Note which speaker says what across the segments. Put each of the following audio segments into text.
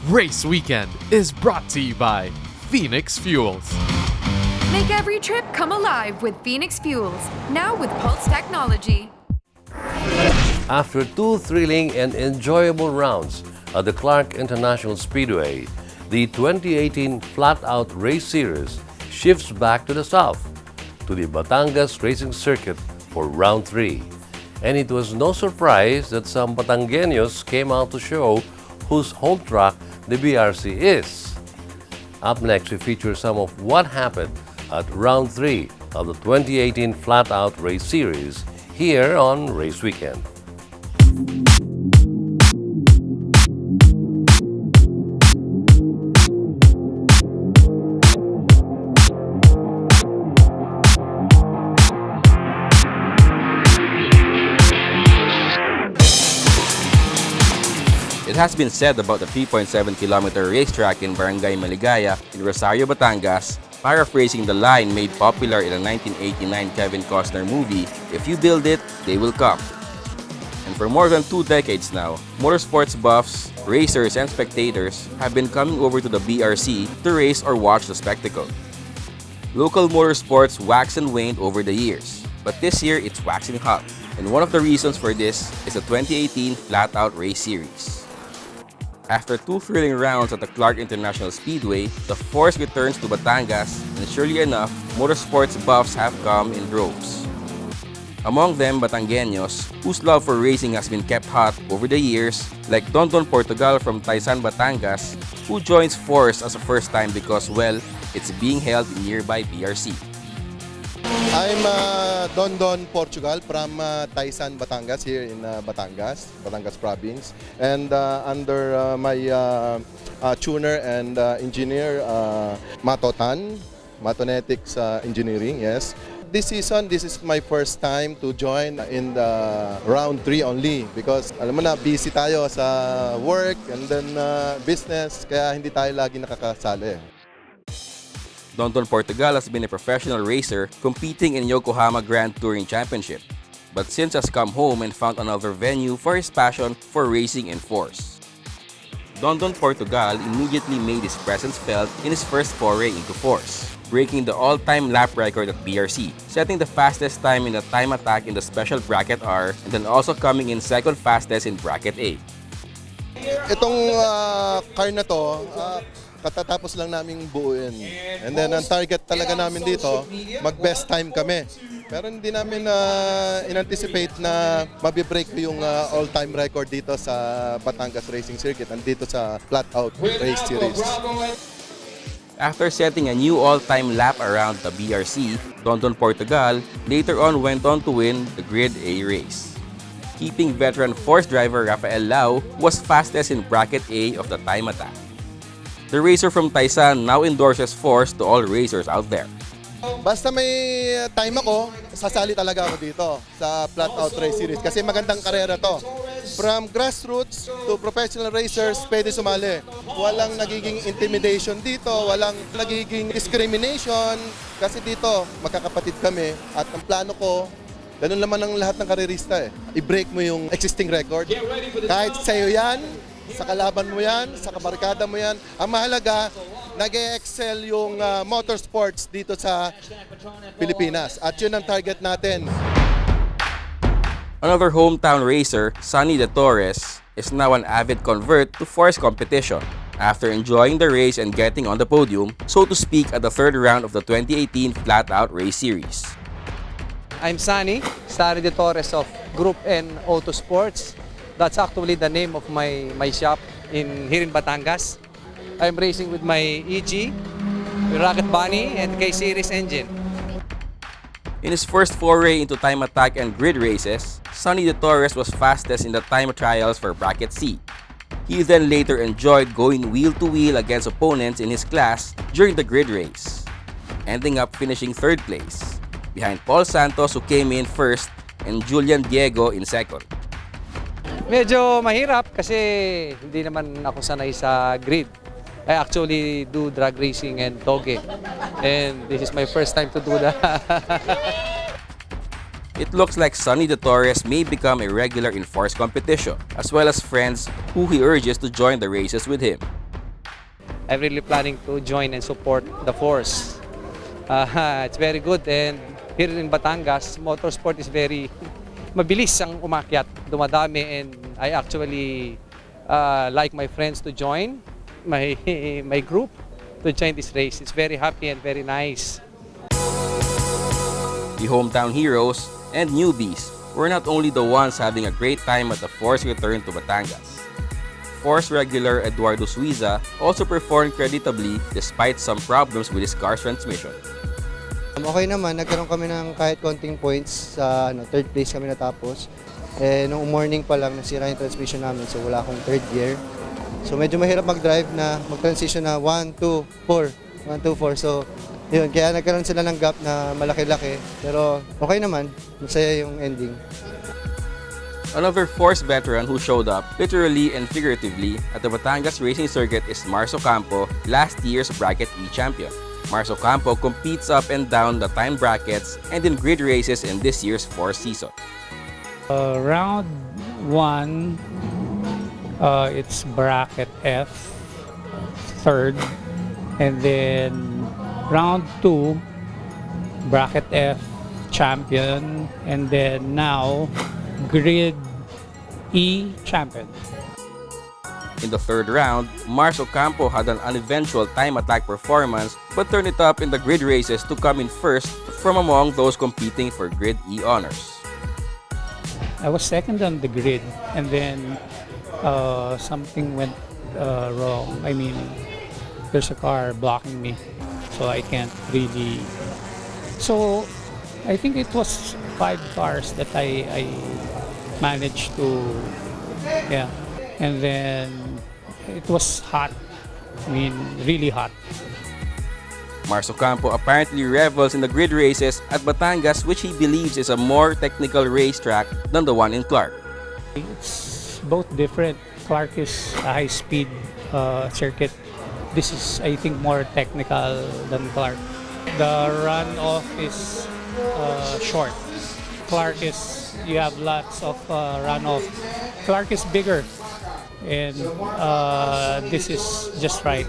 Speaker 1: Race Weekend is brought to you by Phoenix Fuels.
Speaker 2: Make every trip come alive with Phoenix Fuels, now with Pulse technology.
Speaker 3: After two thrilling and enjoyable rounds at the Clark International Speedway, the 2018 FlatOut Race Series shifts back to the south, to the Batangas Racing Circuit for Round 3. And it was no surprise that some Batangeños came out to show whose home track the BRC is. Up next, we feature some of what happened at Round 3 of the 2018 FlatOut Race Series here on Race Weekend.
Speaker 4: It has been said about the 3.7-kilometer racetrack in Barangay Maligaya in Rosario, Batangas, paraphrasing the line made popular in a 1989 Kevin Costner movie, "If you build it, they will come." And for more than 2 decades now, motorsports buffs, racers, and spectators have been coming over to the BRC to race or watch the spectacle. Local motorsports waxed and waned over the years, but this year it's waxing hot. And one of the reasons for this is the 2018 FlatOut Race Series. After 2 thrilling rounds at the Clark International Speedway, the FORS returns to Batangas, and surely enough, motorsports buffs have come in droves. Among them, Batangeños, whose love for racing has been kept hot over the years, like Don Portugal from Taysan, Batangas, who joins FORS as a first time because, well, it's being held in nearby BRC.
Speaker 5: I'm Don Portugal from Taysan, Batangas, here in Batangas province. And under my tuner and engineer, Matonetics Engineering, yes. This season, this is my first time to join in the round 3 only because alam mo na, busy tayo sa work and then business, kaya hindi tayo lagi nakakasali.
Speaker 4: Don Portugal has been a professional racer competing in Yokohama Grand Touring Championship, but since has come home and found another venue for his passion for racing in FORS. Don Portugal immediately made his presence felt in his first foray into FORS, breaking the all-time lap record at BRC, setting the fastest time in the time attack in the special bracket R, and then also coming in second fastest in bracket A.
Speaker 5: Itong car na to, katatapos lang naming buuin. And then ang target talaga namin dito, mag-best time kami. Pero hindi namin in-anticipate na mabibreak ko yung all-time record dito sa Batangas Racing Circuit and dito sa FlatOut Race Series.
Speaker 4: After setting a new all-time lap around the BRC, Don Portugal later on went on to win the Grid A race. Keeping veteran FORS driver Rafael Lau was fastest in bracket A of the time attack. The racer from Taysan now endorses FORS to all racers out there.
Speaker 5: Basta may time ako, sasali talaga ako dito sa FlatOut Race Series kasi magandang karera to. From grassroots to professional racers, pwede sumali. Walang nagiging intimidation dito, walang nagiging discrimination kasi dito magkakapatid kami at ang plano ko, ganun naman ang lahat ng karerista i-break mo yung existing record. Kahit sa'yo yan, sa kalaban mo yan, sa kabarkada mo yan. Ang mahalaga, nag-excel yung motorsports dito sa Pilipinas. At yun ang target natin.
Speaker 4: Another hometown racer, Sonny De Torres, is now an avid convert to FORS competition after enjoying the race and getting on the podium, so to speak, at the 3rd round of the 2018 FlatOut Race Series.
Speaker 6: I'm Sonny De Torres of Group N Autosports. That's actually the name of my shop here in Batangas. I'm racing with my EG, Rocket Bunny, and K-Series engine.
Speaker 4: In his first foray into time attack and grid races, Sonny De Torres was fastest in the time trials for bracket C. He then later enjoyed going wheel-to-wheel against opponents in his class during the grid race, ending up finishing 3rd place, behind Paul Santos, who came in 1st, and Julian Diego in 2nd.
Speaker 6: Medyo mahirap kasi hindi naman ako sanay sa grid. I actually do drag racing and toge. And this is my first time to do that.
Speaker 4: It looks like Sonny De Torres may become a regular in FORS competition, as well as friends who he urges to join the races with him.
Speaker 6: I'm really planning to join and support the FORS. It's very good, and here in Batangas, motorsport is very mabilis ang umakyat, dumadami, and I actually like my friends to join my my group to join this race. It's very happy and very nice.
Speaker 4: The hometown heroes and newbies were not only the ones having a great time at the FORS return to Batangas. FORS regular Eduardo Suiza also performed creditably despite some problems with his car's transmission.
Speaker 7: Okay naman, nagkaroon kami ng kahit konting points sa third place kami natapos. Nung morning pa lang nasira yung transmission namin, so wala akong third gear. So medyo mahirap mag-drive na mag-transition na 1, 2, 4. 1, 2, 4. So yun, kaya nagkaroon sila ng gap na malaki-laki. Pero okay naman, masaya yung ending.
Speaker 4: Another FORS veteran who showed up, literally and figuratively, at the Batangas Racing Circuit is Marzo Campo, last year's Bracket E champion. Marzo Campo competes up and down the time brackets and in grid races in this year's FORS season.
Speaker 8: Round 1, it's Bracket F, third. And then round 2, Bracket F champion. And then now, Grid E champion.
Speaker 4: In the third round, Marzo Campo had an uneventual time attack performance but turned it up in the grid races to come in first from among those competing for Grid E honors.
Speaker 8: I was second on the grid, and then something went wrong. I mean, there's a car blocking me, so I can't really. So I think it was 5 cars that I managed to, yeah. And then it was hot. I mean, really hot.
Speaker 4: Marzo Campo apparently revels in the grid races at Batangas, which he believes is a more technical racetrack than the one in Clark.
Speaker 8: It's both different. Clark is a high-speed circuit. This is, I think, more technical than Clark. The runoff is short. Clark is, you have lots of runoff. Clark is bigger, and this is just right.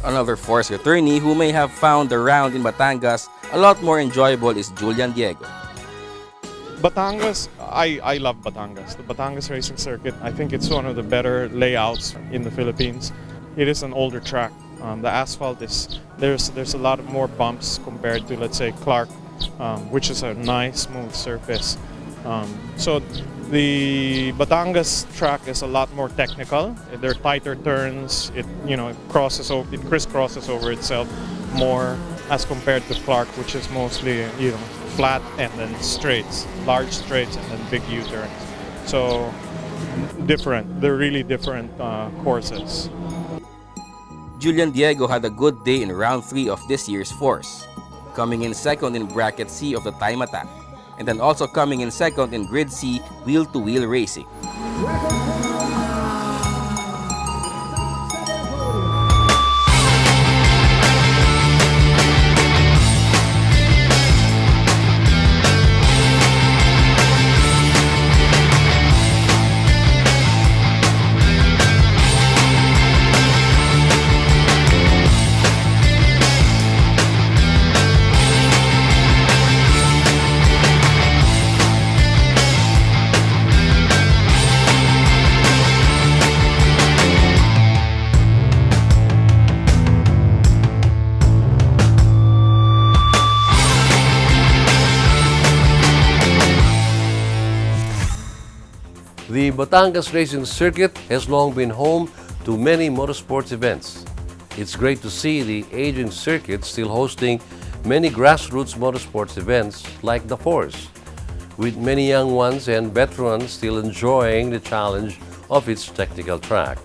Speaker 4: Another FORS returnee who may have found the round in Batangas a lot more enjoyable is Julian Diego.
Speaker 9: Batangas, I love Batangas. The Batangas Racing Circuit, I think it's one of the better layouts in the Philippines. It is an older track. The asphalt is, there's a lot of more bumps compared to, let's say, Clark, which is a nice smooth surface. So the Batangas track is a lot more technical. There are tighter turns. It crisscrosses over itself more as compared to Clark, which is mostly flat and then straights, large straights and then big U-turns. So different. They're really different courses.
Speaker 4: Julian Diego had a good day in round 3 of this year's FORS, coming in second in Bracket C of the time attack, and then also coming in second in Grid C wheel-to-wheel racing.
Speaker 3: The Batangas Racing Circuit has long been home to many motorsports events. It's great to see the aging circuit still hosting many grassroots motorsports events like the FORS, with many young ones and veterans still enjoying the challenge of its technical track.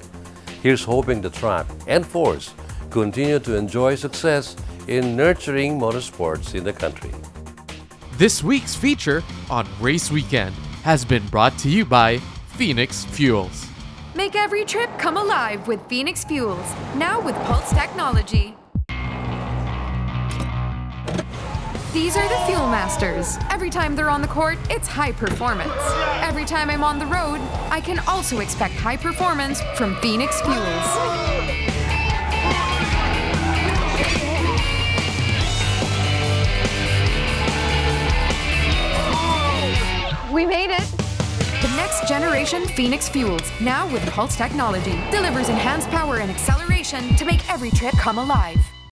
Speaker 3: Here's hoping the track and FORS continue to enjoy success in nurturing motorsports in the country.
Speaker 1: This week's feature on Race Weekend has been brought to you by Phoenix Fuels.
Speaker 2: Make every trip come alive with Phoenix Fuels, now with Pulse technology. These are the Fuel Masters. Every time they're on the court, it's high performance. Every time I'm on the road, I can also expect high performance from Phoenix Fuels. We made it! The next generation Phoenix Fuels, now with Pulse technology, delivers enhanced power and acceleration to make every trip come alive.